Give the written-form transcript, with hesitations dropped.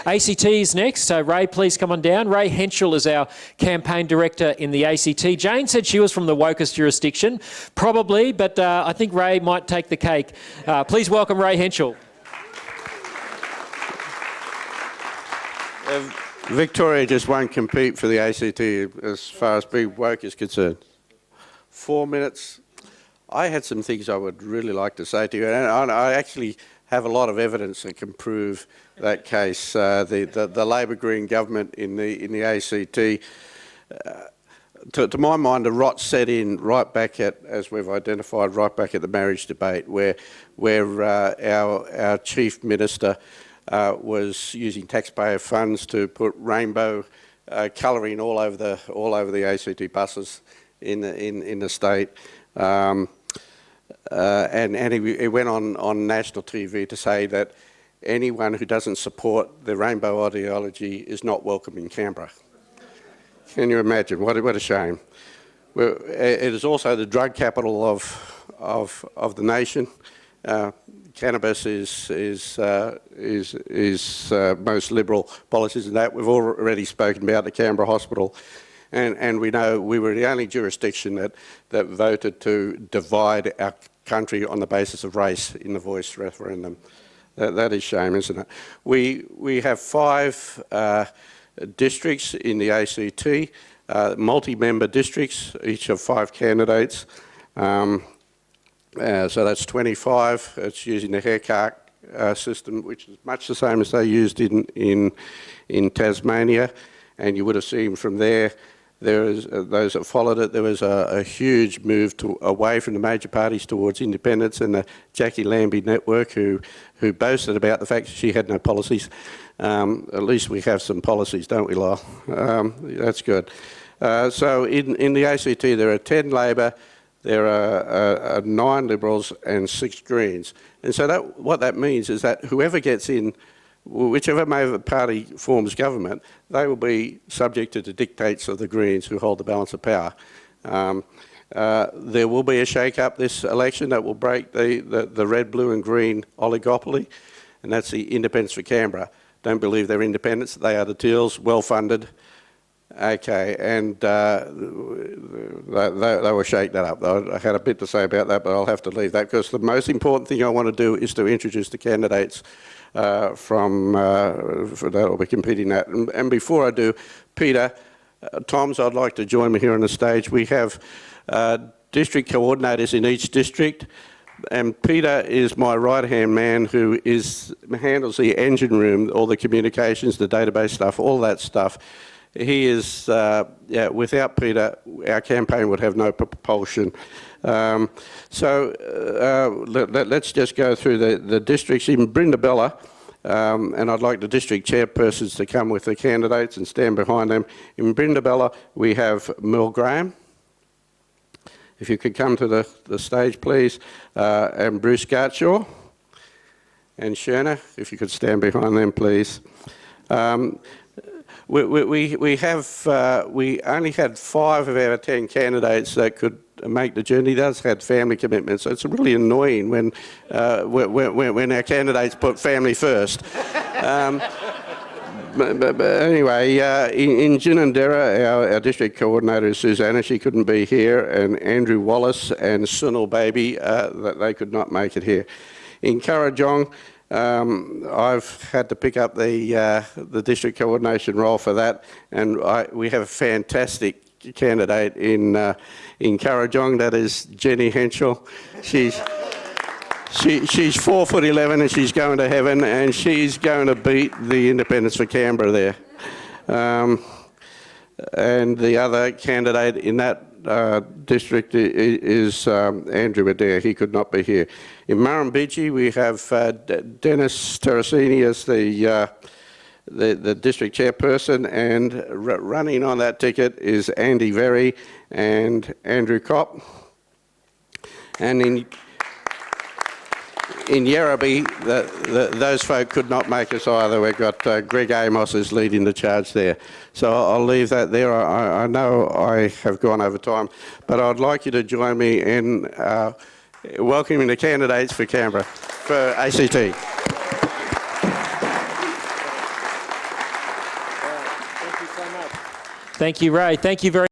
ACT is next, so Ray, please come on down. Ray Hentzschel is our campaign director in the ACT. Jane said she was from the wokest jurisdiction, probably, but I think Ray might take the cake. Please welcome Ray Hentzschel. Victoria just won't compete for the ACT as far as being woke is concerned. 4 minutes. I had some things I would really like to say to you, and I actually have a lot of evidence that can prove that case. The Labor Green government in the ACT, to my mind, the rot set in right back at, as we've identified, right back at the marriage debate, where our chief minister was using taxpayer funds to put rainbow colouring all over the ACT buses in the state. And he went on national TV to say that anyone who doesn't support the rainbow ideology is not welcome in Canberra. Can you imagine? What a shame. Well, it is also the drug capital of the nation. Cannabis is most liberal policies in that. We've already spoken about the Canberra Hospital. And we know we were the only jurisdiction that voted to divide our country on the basis of race in the Voice referendum. That is shame, isn't it? We have 5 districts in the ACT, multi-member districts, each of 5 candidates. So that's 25. It's using the haircut system, which is much the same as they used in Tasmania. And you would have seen from there, those that followed it, there was a huge move away from the major parties towards independence, and the Jackie Lambie network, who boasted about the fact that she had no policies. At least we have some policies, don't we, Lyle? That's good. So in the ACT, there are 10 Labor, there are 9 Liberals and 6 Greens. And so what that means is that whoever gets in, whichever major party forms government, they will be subject to the dictates of the Greens, who hold the balance of power. There will be a shake-up this election that will break the red, blue and green oligopoly, and that's the Independents for Canberra. Don't believe they're independents, they are the Teals, well-funded. Okay, and they will shake that up. I had a bit to say about that, but I'll have to leave that, because the most important thing I want to do is to introduce the candidates that will be competing at. And before I do, Peter, Toms, I'd like to join me here on the stage. We have district coordinators in each district, and Peter is my right-hand man who handles the engine room, all the communications, the database stuff, all that stuff. He is, without Peter, our campaign would have no propulsion. Let's just go through the districts. Even Brenda Bella, and I'd like the district chairpersons to come with the candidates and stand behind them. In Brenda Bella, we have Mel Graham. If you could come to the stage, please. And Bruce Gartshaw. And Sherna, if you could stand behind them, please. We only had 5 of our 10 candidates that could make the journey. He had family commitments, so it's really annoying when our candidates put family first. But anyway, in Ginninderra, our district coordinator is Susanna. She couldn't be here, and Andrew Wallace and Sunil Baby, they could not make it here. In Kurrajong, I've had to pick up the district coordination role for that, and we have a fantastic candidate in Kurrajong. That is Jenny Hentzschel. She's 4'11" and she's going to heaven, and she's going to beat the Independents for Canberra there. And the other candidate in that district is Andrew Adair. He could not be here. In Murrumbidgee, we have Dennis Terracini as the district chairperson, and running on that ticket is Andy Very and Andrew Kopp. And in Yarrabee, those folk could not make us either. We've got Greg Amos is leading the charge there. So I'll leave that there. I know I have gone over time, but I'd like you to join me in welcoming the candidates for Canberra, for ACT. Thank you, Ray. Thank you very